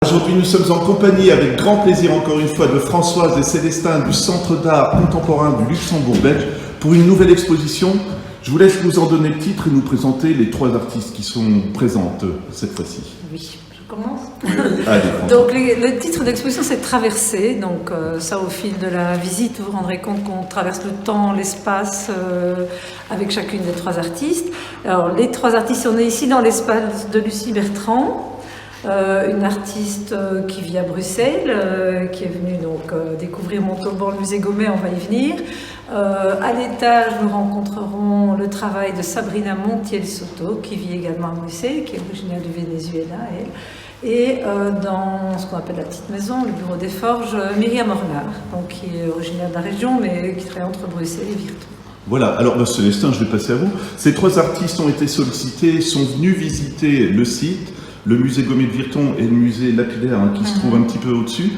aujourd'hui nous sommes en compagnie avec grand plaisir encore une fois de Françoise et Célestin du Centre d'art contemporain du Luxembourg belge pour une nouvelle exposition. Je vous laisse nous en donner le titre et nous présenter les 3 artistes qui sont présentes cette fois-ci. Oui, je commence. Allez, donc le titre d'exposition c'est Traverser, donc ça au fil de la visite vous vous rendrez compte qu'on traverse le temps, l'espace avec chacune des 3 artistes. Alors les 3 artistes, on est ici dans l'espace de Lucie Bertrand. Une artiste qui vit à Bruxelles, qui est venue donc découvrir Montauban, le musée Gommet, on va y venir. À l'étage, nous rencontrerons le travail de Sabrina Montiel Soto, qui vit également à Bruxelles, qui est originaire du Venezuela, elle. Et dans ce qu'on appelle la petite maison, le bureau des forges, Myriam Ornard, donc qui est originaire de la région, mais qui travaille entre Bruxelles et Virton. Voilà, alors Célestin, je vais passer à vous. Ces 3 artistes ont été sollicités, sont venus visiter le site, le musée Gommet de Virton et le musée Lapidaire qui se trouve un petit peu au-dessus.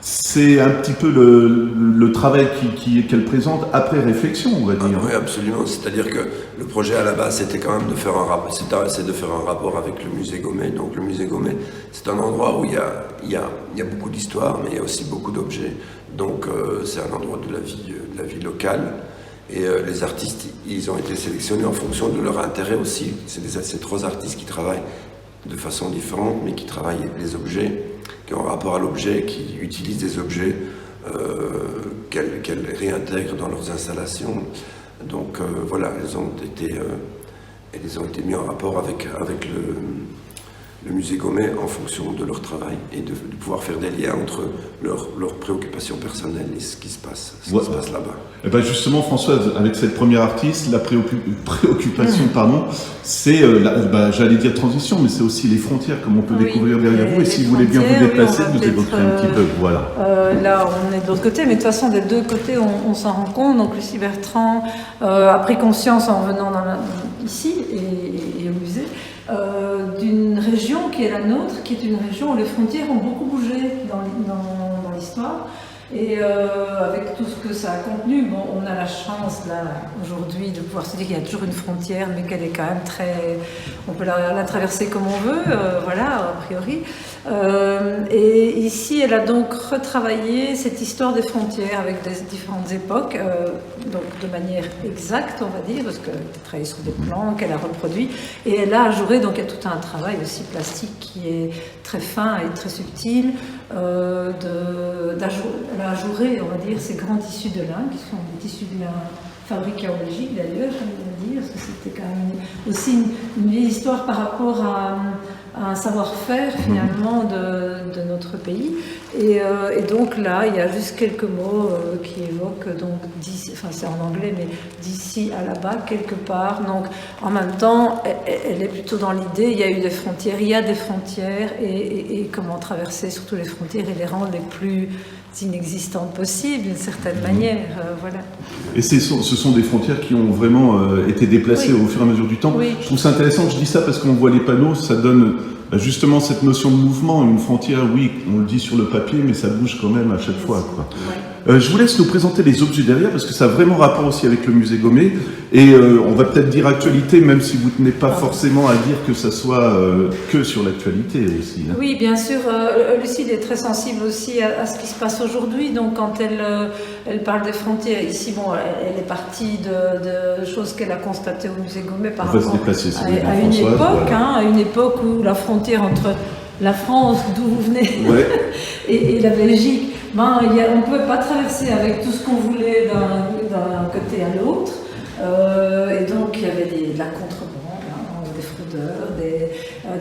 C'est un petit peu le travail qu'elle présente après réflexion, on va dire. Oui, absolument. C'est-à-dire que le projet à la base, c'était quand même de faire un rapport avec le musée Gommet. Donc le musée Gommet, c'est un endroit où il y a beaucoup d'histoire, mais il y a aussi beaucoup d'objets. Donc c'est un endroit de la vie locale. Et les artistes, ils ont été sélectionnés en fonction de leur intérêt aussi. C'est 3 artistes qui travaillent de façon différente, mais qui travaillent les objets, qui ont un rapport à l'objet, qui utilisent des objets qu'elles réintègrent dans leurs installations. Donc voilà, elles ont été mises en rapport avec le musée Gommet en fonction de leur travail et de pouvoir faire des liens entre leurs préoccupations personnelles et ce qui se passe, là-bas. Et ben justement, Françoise, avec cette première artiste, la préoccupation, c'est, j'allais dire transition, mais c'est aussi les frontières, comme on peut découvrir derrière vous. Et si vous voulez bien vous déplacer, vous évoquerez un petit peu. Voilà. Là, on est de l'autre côté, mais de toute façon, des 2 côtés, on s'en rend compte. Donc, Lucie Bertrand a pris conscience en venant ici et au musée, d'une région qui est la nôtre, qui est une région où les frontières ont beaucoup bougé dans l'histoire. Et avec tout ce que ça a contenu, bon, on a la chance là aujourd'hui de pouvoir se dire qu'il y a toujours une frontière, mais qu'elle est quand même on peut la traverser comme on veut, voilà, a priori. Et ici, elle a donc retravaillé cette histoire des frontières avec des différentes époques, donc de manière exacte, on va dire, parce qu'elle a travaillé sur des plans qu'elle a reproduits, et elle a ajouré, donc il y a tout un travail aussi plastique qui est très fin et très subtil, elle a ajouré, on va dire, ces grands tissus de lin, qui sont des tissus de lin fabriqués en Belgique d'ailleurs, j'aime dire, parce que c'était quand même aussi une vieille histoire par rapport à un savoir-faire finalement de notre pays. Et donc là, il y a juste quelques mots qui évoquent, donc, enfin c'est en anglais, mais d'ici à là-bas, quelque part. Donc en même temps, elle est plutôt dans l'idée, il y a eu des frontières, il y a des frontières, et comment traverser surtout les frontières et les rendre les plus inexistantes possibles, d'une certaine manière. Voilà. Et ce sont des frontières qui ont vraiment été déplacées au fur et à mesure du temps. Oui. Je trouve ça intéressant, je dis ça parce qu'on voit les panneaux, ça donne justement cette notion de mouvement. Une frontière, oui, on le dit sur le papier, mais ça bouge quand même à chaque fois, quoi. Je vous laisse nous présenter les objets derrière, parce que ça a vraiment rapport aussi avec le musée Gommet. Et on va peut-être dire actualité, même si vous ne tenez pas forcément à dire que ça soit que sur l'actualité aussi. Hein. Oui, bien sûr. Lucie est très sensible aussi à ce qui se passe aujourd'hui. Donc, quand elle parle des frontières, ici, bon, elle est partie de choses qu'elle a constatées au musée Gommet par rapport à une époque, voilà. À une époque où la frontière entre la France, d'où vous venez, et la Belgique, on ne pouvait pas traverser avec tout ce qu'on voulait d'un côté à l'autre. Et donc, il y avait de la contrebande, des fraudeurs,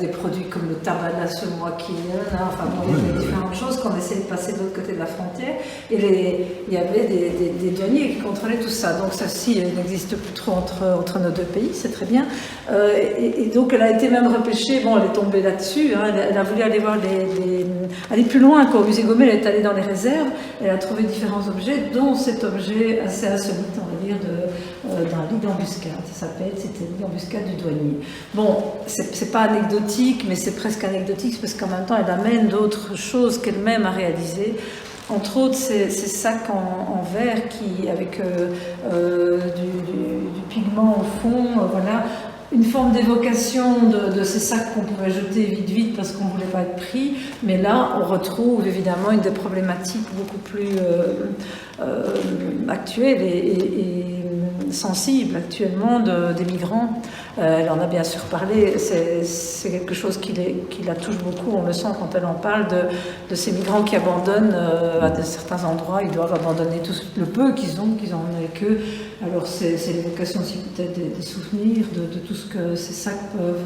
des produits comme le tabac de la semoisine, enfin bon, il y avait différentes choses qu'on essayait de passer de l'autre côté de la frontière. Et il y avait des douaniers qui contrôlaient tout ça. Donc, ça-ci n'existe plus trop entre nos 2 pays, c'est très bien. Et donc, elle a été même repêchée, bon, elle est tombée là-dessus, elle a voulu aller voir aller plus loin, quoi. Au musée Gommet, elle est allée dans les réserves, elle a trouvé différents objets, dont cet objet assez insolite, on va dire, d'un lit d'embuscade, c'était le lit d'embuscade du douanier. Bon, c'est pas anecdotique, mais c'est presque anecdotique, parce qu'en même temps, elle amène d'autres choses qu'elle-même a réalisées. Entre autres, ces sacs en verre avec du pigment au fond, voilà. une forme d'évocation de ces sacs qu'on pouvait jeter vite parce qu'on ne voulait pas être pris. Mais là, on retrouve évidemment une des problématiques beaucoup plus actuelles et sensibles actuellement des migrants. Elle en a bien sûr parlé, c'est quelque chose qui la touche beaucoup, on le sent quand elle en parle de ces migrants qui abandonnent à certains endroits, ils doivent abandonner tout le peu qu'ils ont avec eux. Alors c'est l'évocation aussi peut-être des souvenirs, de tout ce que ces sacs peuvent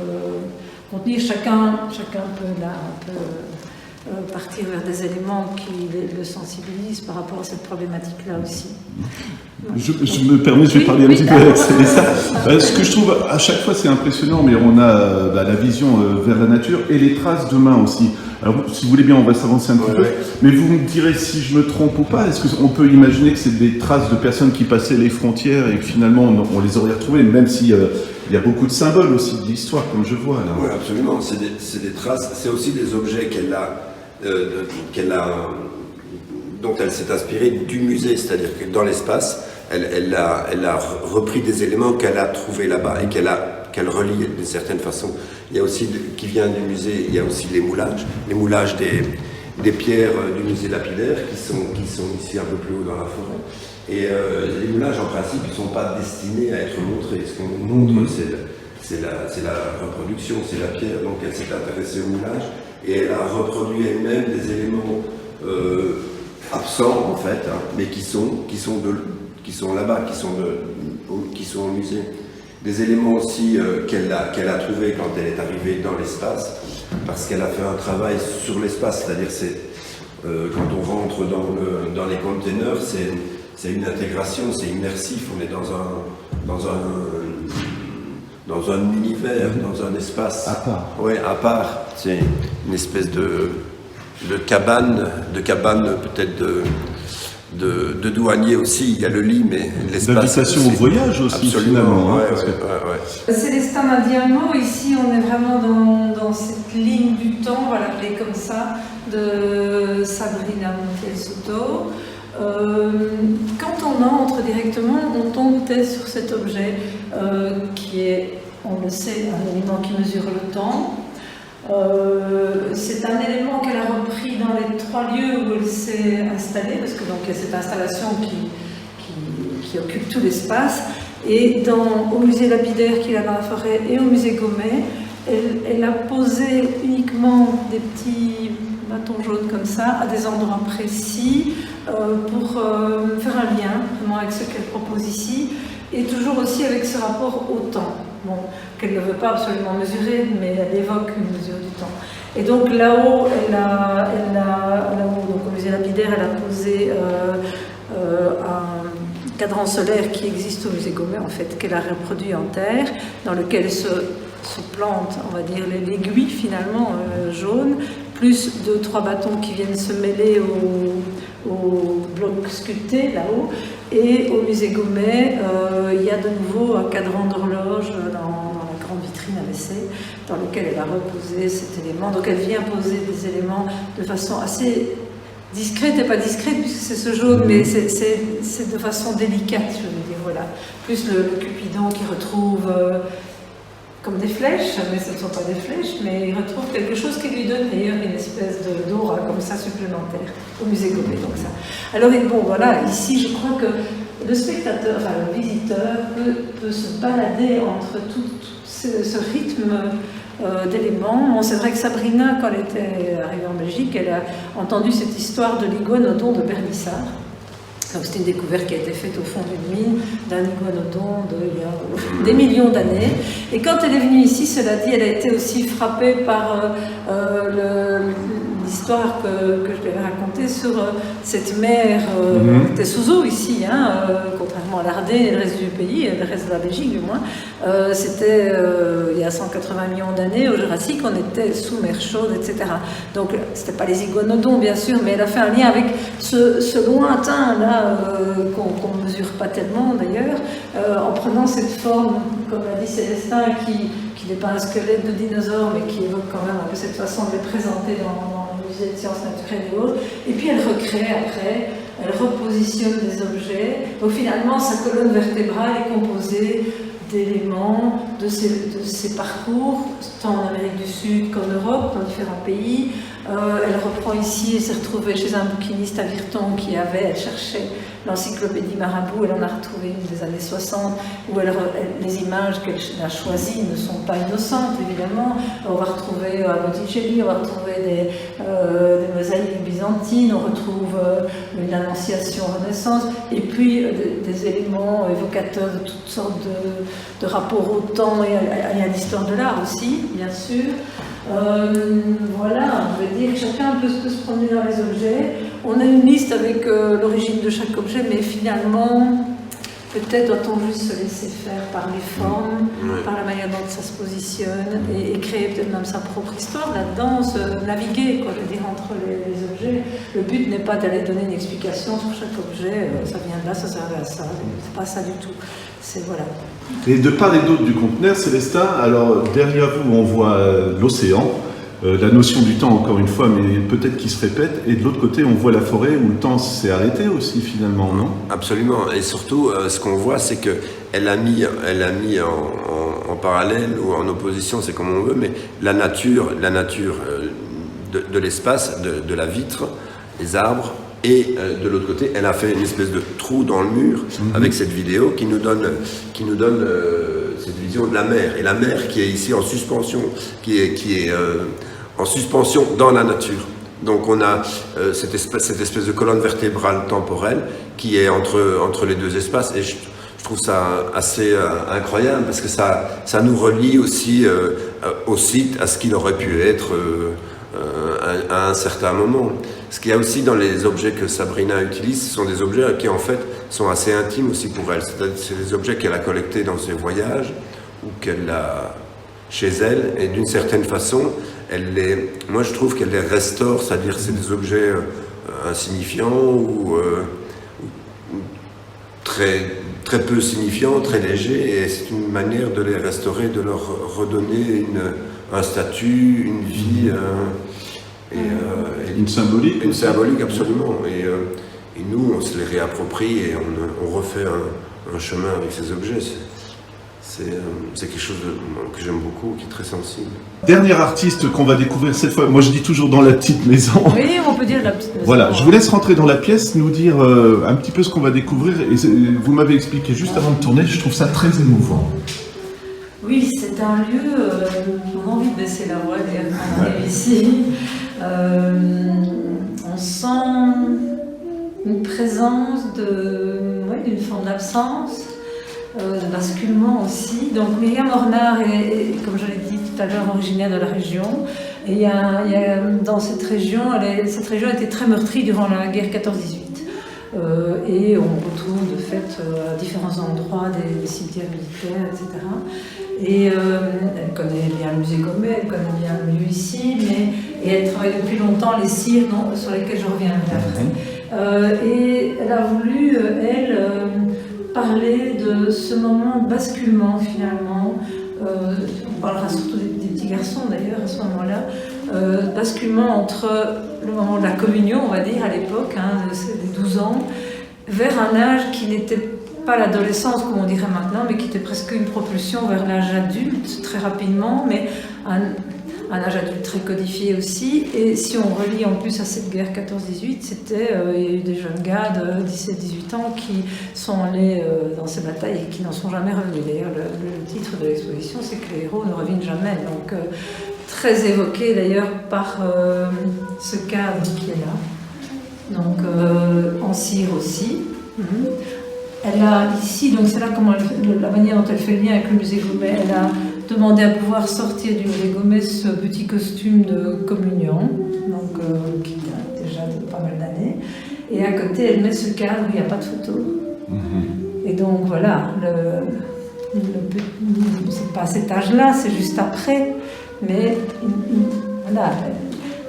contenir. Chacun peut là partir vers des éléments qui le sensibilisent par rapport à cette problématique-là aussi. Je me permets, je vais parler un petit peu avec ça. Ce que je trouve à chaque fois c'est impressionnant, mais on a la vision vers la nature et les traces de mains aussi. Alors si vous voulez bien, on va s'avancer un petit peu, mais vous me direz si je me trompe ou pas. Est-ce qu'on peut imaginer que c'est des traces de personnes qui passaient les frontières et que finalement on les aurait retrouvées, même s'il y a beaucoup de symboles aussi de l'histoire, comme je vois là. Oui, absolument. C'est des traces. C'est aussi des objets dont elle s'est inspirée du musée, c'est-à-dire que dans l'espace, elle a repris des éléments qu'elle a trouvés là-bas et qu'elle relie d'une certaine façon. Il y a aussi, qui vient du musée, il y a aussi les moulages des pierres du musée lapidaire qui sont ici un peu plus haut dans la forêt. Et les moulages, en principe, ils ne sont pas destinés à être montrés. Ce qu'on montre, c'est la reproduction, c'est la pierre. Donc elle s'est intéressée au moulage et elle a reproduit elle-même des éléments absents en fait, hein, mais qui sont là-bas, qui sont au musée. Des éléments aussi qu'elle a trouvés quand elle est arrivée dans l'espace, parce qu'elle a fait un travail sur l'espace, c'est-à-dire quand on rentre dans les containers, c'est une intégration, c'est immersif, on est dans un univers, dans un espace. À part. Oui, à part. C'est une espèce de cabane peut-être de douanier aussi. Il y a le lit, mais l'espace. D'invitation au voyage aussi, absolument, finalement. Ouais. Célestin Mandiano, ici on est vraiment dans cette ligne du temps, on va l'appeler comme ça, de Sabrina Montiel Soto. Quand on entre directement, on tombe peut-être sur cet objet qui est, on le sait, un élément qui mesure le temps. C'est un élément qu'elle a repris dans les 3 lieux où elle s'est installée, parce que donc il y a cette installation qui occupe tout l'espace. Et au musée lapidaire qu'il a dans la forêt et au musée Gommet, elle a posé uniquement des petits bâtons jaunes comme ça, à des endroits précis, pour faire un lien vraiment avec ce qu'elle propose ici, et toujours aussi avec ce rapport au temps, bon, qu'elle ne veut pas absolument mesurer, mais elle évoque une mesure du temps. Et donc là-haut, donc au musée lapidaire, elle a posé un cadran solaire qui existe au musée Gommet, en fait, qu'elle a reproduit en terre, dans lequel se plante, on va dire, l'aiguille finalement jaune, plus 2-3 bâtons qui viennent se mêler au bloc sculpté là-haut. Et au musée Gommet, il y a de nouveau un cadran d'horloge dans la grande vitrine à l'essai, dans lequel elle a reposé cet élément. Donc elle vient poser des éléments de façon assez discrète et pas discrète, puisque c'est ce jaune, mais c'est de façon délicate, je veux dire, voilà. Plus le Cupidon qui retrouve comme des flèches, mais ce ne sont pas des flèches, mais il retrouve quelque chose qui lui donne d'ailleurs une espèce d'aura comme ça supplémentaire au musée Gommet. Donc ça. Alors bon, voilà, ici je crois que le spectateur, enfin le visiteur peut se balader entre tout ce rythme d'éléments. Bon, c'est vrai que Sabrina, quand elle était arrivée en Belgique, elle a entendu cette histoire de l'iguanodon de Bernissart. Donc c'était une découverte qui a été faite au fond d'une mine d'un iguanodon il y a des millions d'années. Et quand elle est venue ici, cela dit, elle a été aussi frappée par l'histoire que je lui avais racontée sur cette mer qui était sous eau ici, hein, contrairement à l'Ardenne et le reste du pays, le reste de la Belgique du moins. C'était il y a 180 millions d'années, au Jurassique, on était sous mer chaude, etc. Donc c'était pas les iguanodons bien sûr, mais elle a fait un lien avec ce lointain là, qu'on ne mesure pas tellement d'ailleurs, en prenant cette forme, comme l'a dit Célestin, qui n'est pas un squelette de dinosaure, mais qui évoque quand même un peu cette façon de les présenter dans le musée de sciences naturelles et autres. Et puis elle recrée après, elle repositionne des objets. Donc finalement, sa colonne vertébrale est composée d'éléments de ses parcours, tant en Amérique du Sud qu'en Europe, dans différents pays. Elle reprend ici, elle s'est retrouvée chez un bouquiniste à Virton elle cherchait l'encyclopédie Marabout, elle en a retrouvé une des années 60, où les images qu'elle a choisies ne sont pas innocentes, évidemment. On va retrouver à Botticelli, on va retrouver des mosaïques byzantines, on retrouve une annonciation Renaissance, et puis des éléments évocateurs de toutes sortes de rapports au temps et à l'histoire de l'art aussi, bien sûr. Voilà, je veux dire, chacun peut se promener dans les objets. On a une liste avec l'origine de chaque objet, mais finalement, peut-être doit-on juste se laisser faire par les formes, par la manière dont ça se positionne, et créer peut-être même sa propre histoire là-dedans, se naviguer, quoi, je veux dire, entre les objets. Le but n'est pas d'aller donner une explication sur chaque objet, ça vient de là, ça servait à ça, c'est pas ça du tout. Voilà. Et de part et d'autre du conteneur, Célestin, alors derrière vous on voit l'océan, la notion du temps encore une fois, mais peut-être qui se répète, et de l'autre côté on voit la forêt où le temps s'est arrêté aussi finalement, non? Absolument, et surtout ce qu'on voit c'est qu'elle a mis en parallèle ou en opposition, c'est comme on veut, mais la nature de l'espace, de la vitre, les arbres. Et de l'autre côté, elle a fait une espèce de trou dans le mur avec cette vidéo qui nous donne cette vision de la mer. Et la mer qui est ici en suspension, qui est en suspension dans la nature. Donc on a cette espèce de colonne vertébrale temporelle qui est entre les deux espaces. Et je trouve ça assez incroyable parce que ça nous relie aussi au site, à ce qu'il aurait pu être à un certain moment. Ce qu'il y a aussi dans les objets que Sabrina utilise, ce sont des objets qui en fait sont assez intimes aussi pour elle. C'est des objets qu'elle a collectés dans ses voyages ou qu'elle a chez elle, et d'une certaine façon, moi je trouve qu'elle les restaure, c'est-à-dire c'est des objets insignifiants ou très peu signifiants, très légers, et c'est une manière de les restaurer, de leur redonner un statut, une vie. Une symbolique. Une symbolique, absolument. Et nous, on se les réapproprie et on refait un chemin avec ces objets. C'est quelque chose que j'aime beaucoup, qui est très sensible. Dernier artiste qu'on va découvrir cette fois, moi je dis toujours dans la petite maison. Oui, on peut dire la petite maison. Voilà, je vous laisse rentrer dans la pièce, nous dire un petit peu ce qu'on va découvrir. Et vous m'avez expliqué juste avant de tourner, je trouve ça très émouvant. Oui, c'est un lieu, on a envie de baisser la voix d'ailleurs quand on arrive ici. On sent une présence d'une forme d'absence, de basculement aussi. Donc Myriam Ornard est, comme je l'ai dit tout à l'heure, originaire de la région. Et il y a dans cette région, cette région a été très meurtrie durant la guerre 14-18. Et on retrouve de fait à différents endroits des cimetières militaires, etc. Et elle connaît bien le musée Gommet, elle connaît bien le lieu ici, et elle travaille depuis longtemps les cires sur lesquels je reviendrai après. Et elle a voulu, parler de ce moment de basculement finalement. On parlera surtout des petits garçons d'ailleurs à ce moment-là. Basculement entre le moment de la communion, on va dire, à l'époque, des 12 ans, vers un âge qui n'était pas l'adolescence comme on dirait maintenant, mais qui était presque une propulsion vers l'âge adulte très rapidement, mais un âge adulte très codifié aussi. Et si on relie en plus à cette guerre 14-18, il y a eu des jeunes gars de 17-18 ans qui sont allés dans ces batailles et qui n'en sont jamais revenus. D'ailleurs, le titre de l'exposition, c'est que les héros ne reviennent jamais. Donc, très évoqué d'ailleurs par ce cadre qui est là. Donc, en cire aussi. Elle a ici, donc c'est là comment la manière dont elle fait le lien avec le musée Gommet, elle a demandé à pouvoir sortir du musée Gommet ce petit costume de communion, donc qui date déjà de pas mal d'années. Et à côté, elle met ce cadre où il n'y a pas de photo. Et donc voilà, c'est pas à cet âge-là, c'est juste après. Mais voilà.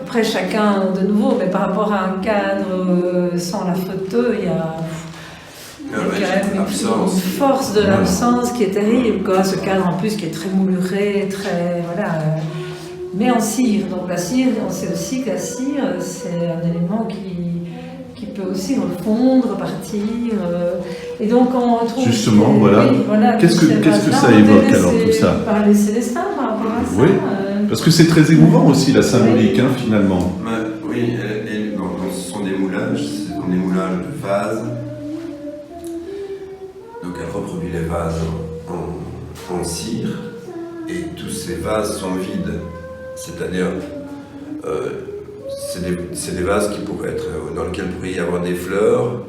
Après, chacun de nouveau, mais par rapport à un cadre sans la photo, il y a quand même une force de l'absence qui est terrible, quoi. Ce cadre en plus qui est très mouluré, très voilà, mais en cire. Donc la cire, on sait aussi que la cire, c'est un élément qui peut aussi refondre, repartir. Et donc on retrouve... Justement, voilà. Oui, voilà. Qu'est-ce que ça évoque alors tout ça? Par les Célestins par rapport à ça. Oui, parce que c'est très émouvant aussi la symbolique, hein, finalement. Oui, ce sont des moulages, des moulages de vases. Donc elle reproduit les vases en cire, et tous ces vases sont vides. C'est-à-dire, c'est des vases qui pourraient être, dans lesquels pourrait y avoir des fleurs.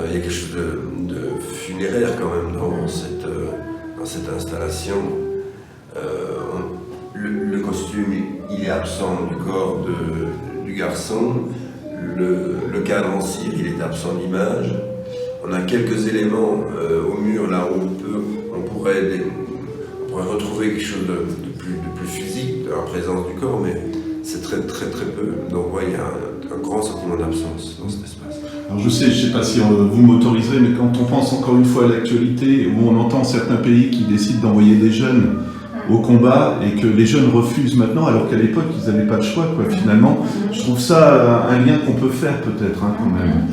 Il y a quelque chose de funéraire quand même dans cette installation. Le costume, il est absent du corps du garçon. Le cadre en cire, il est absent d'image. On a quelques éléments au mur là où on pourrait retrouver quelque chose de plus physique, de la présence du corps, mais c'est très très très peu. Donc ouais, il y a un grand sentiment d'absence dans cet espace. Alors je sais pas si vous m'autoriserez, mais quand on pense encore une fois à l'actualité, où on entend certains pays qui décident d'envoyer des jeunes au combat et que les jeunes refusent maintenant, alors qu'à l'époque ils n'avaient pas le choix, quoi, finalement, je trouve ça un lien qu'on peut faire peut-être, hein, quand même.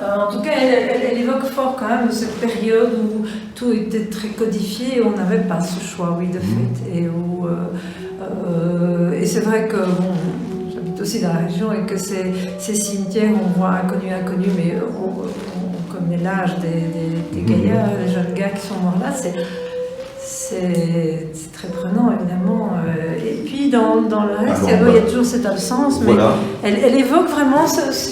En tout cas, elle évoque fort quand même cette période où tout était très codifié et on n'avait pas ce choix, oui, de fait. Et c'est vrai que, bon, j'habite aussi dans la région et que ces cimetières, on voit inconnus, mais on connaît l'âge des gaillards, les jeunes gars qui sont morts là, c'est très prenant, évidemment. Et puis, dans le reste, il y a toujours cette absence, mais voilà. Elle évoque vraiment,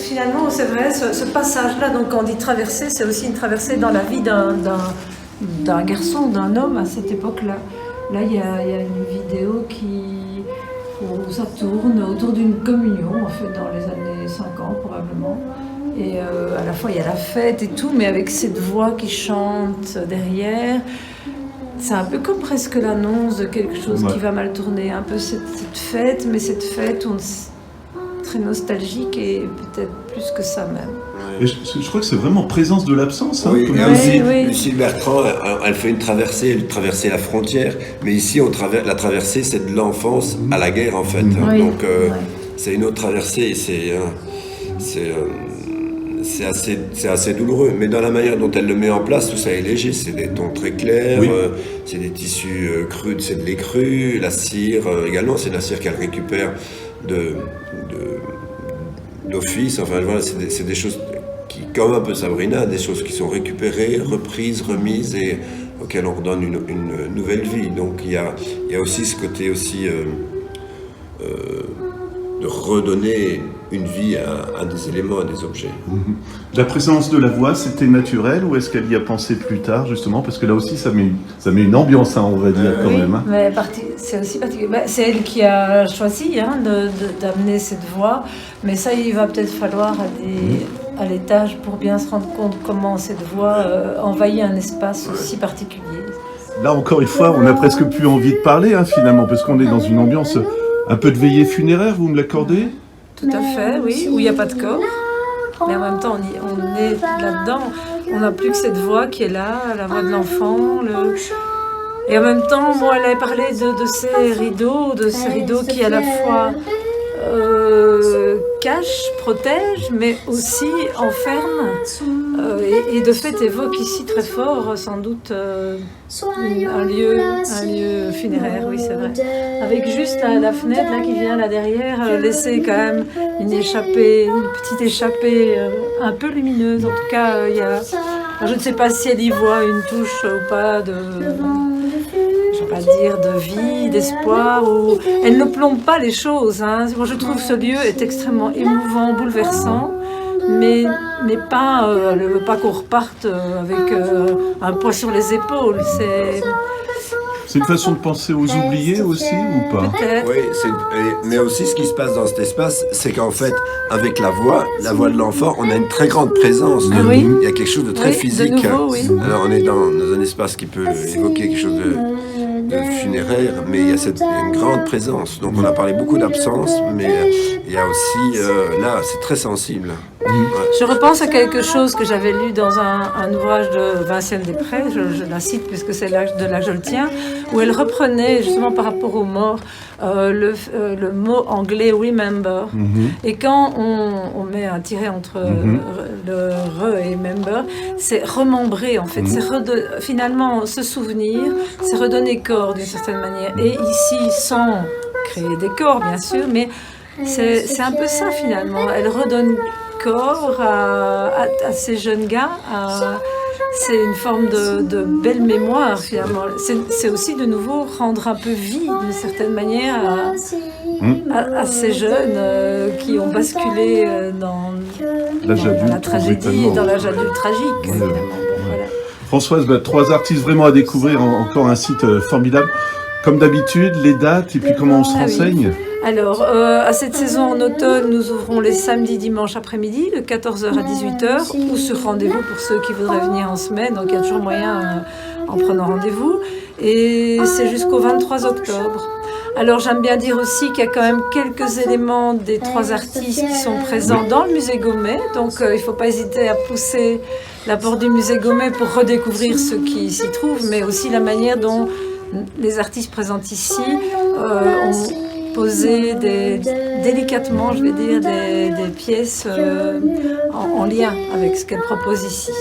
finalement, c'est vrai, ce passage-là. Donc, quand on dit traversée, c'est aussi une traversée dans la vie d'un garçon, d'un homme à cette époque-là. Là, il y a une vidéo où ça tourne autour d'une communion, en fait, dans les années 50, probablement. Et à la fois, il y a la fête et tout, mais avec cette voix qui chante derrière. C'est un peu comme presque l'annonce de quelque chose qui va mal tourner. Un peu cette fête, mais cette fête très nostalgique et peut-être plus que ça même. Et je crois que c'est vraiment présence de l'absence. Hein, oui, et aussi, Lucille Bertrand, elle fait une traversée la frontière, mais ici, la traversée, c'est de l'enfance à la guerre, en fait. Oui. Donc, c'est une autre traversée, c'est assez douloureux, mais dans la manière dont elle le met en place, tout ça est léger, c'est des tons très clairs, c'est des tissus crus, c'est de l'écru, la cire également, c'est de la cire qu'elle récupère d'office, enfin voilà, c'est des choses qui, comme un peu Sabrina, des choses qui sont récupérées, reprises, remises et auxquelles on redonne une nouvelle vie. Donc il y a aussi ce côté aussi de redonner une vie à des éléments, à des objets. La présence de la voix, c'était naturel ou est-ce qu'elle y a pensé plus tard, justement? Parce que là aussi, ça met une ambiance, hein, on va dire, quand même. Hein. Mais c'est aussi particulier. C'est elle qui a choisi d'amener cette voix, mais ça, il va peut-être falloir à l'étage pour bien se rendre compte comment cette voix envahit un espace aussi particulier. Là, encore une fois, on a presque plus envie de parler, hein, finalement, parce qu'on est dans une ambiance un peu de veillée funéraire, vous me l'accordez? Tout à fait, oui, où il n'y a pas de corps. Mais en même temps, on est là-dedans. On n'a plus que cette voix qui est là, la voix de l'enfant. Et en même temps, moi, elle avait parlé de ces rideaux qui à la fois cachent, protègent, mais aussi enferment. Et de fait, évoque ici très fort, sans doute, un lieu funéraire, oui, c'est vrai. Avec juste la fenêtre là, qui vient là derrière, laisser quand même une petite échappée un peu lumineuse. En tout cas, je ne sais pas si elle y voit une touche ou pas de vie, d'espoir. Elle ne plombe pas les choses. Hein. Moi, je trouve que ce lieu est extrêmement émouvant, bouleversant. Mais pas, elle ne veut pas qu'on reparte avec un poids sur les épaules. C'est une façon de penser aux oubliés aussi ou pas? Peut-être. Oui, mais aussi ce qui se passe dans cet espace, c'est qu'en fait, avec la voix de l'enfant, on a une très grande présence. Il y a quelque chose de très physique. De nouveau, oui. Alors on est dans un espace qui peut évoquer quelque chose funéraire, mais il y a une grande présence. Donc on a parlé beaucoup d'absence, mais il y a aussi, là, c'est très sensible. Ouais. Je repense à quelque chose que j'avais lu dans un ouvrage de Vinciane Després, je la cite puisque c'est de là que je le tiens, où elle reprenait justement par rapport aux morts le mot anglais remember. Et quand on met un tiret entre le re et member, c'est remembrer en fait, c'est finalement se souvenir, c'est redonner corps d'une certaine manière. Et ici, sans créer des corps bien sûr, mais c'est un peu ça finalement. Elle redonne corps à ces jeunes gars. C'est une forme de belle mémoire finalement. C'est aussi de nouveau rendre un peu vie d'une certaine manière à ces jeunes qui ont basculé dans la tragédie et dans l'âge adulte tragique. Ouais. Voilà. Françoise, 3 artistes vraiment à découvrir, encore un site formidable. Comme d'habitude, les dates et puis comment on se renseigne. Oui. Alors, à cette saison en automne, nous ouvrons les samedis, dimanches après-midi, de 14h à 18h, ou sur rendez-vous pour ceux qui voudraient venir en semaine. Donc, il y a toujours moyen en prenant rendez-vous. Et c'est jusqu'au 23 octobre. Alors, j'aime bien dire aussi qu'il y a quand même quelques éléments des 3 artistes qui sont présents dans le musée Gaumet. Donc, il ne faut pas hésiter à pousser la porte du musée Gaumet pour redécouvrir ce qui s'y trouve, mais aussi la manière dont les artistes présents ici ont posé délicatement, je vais dire, des pièces en lien avec ce qu'elle propose ici.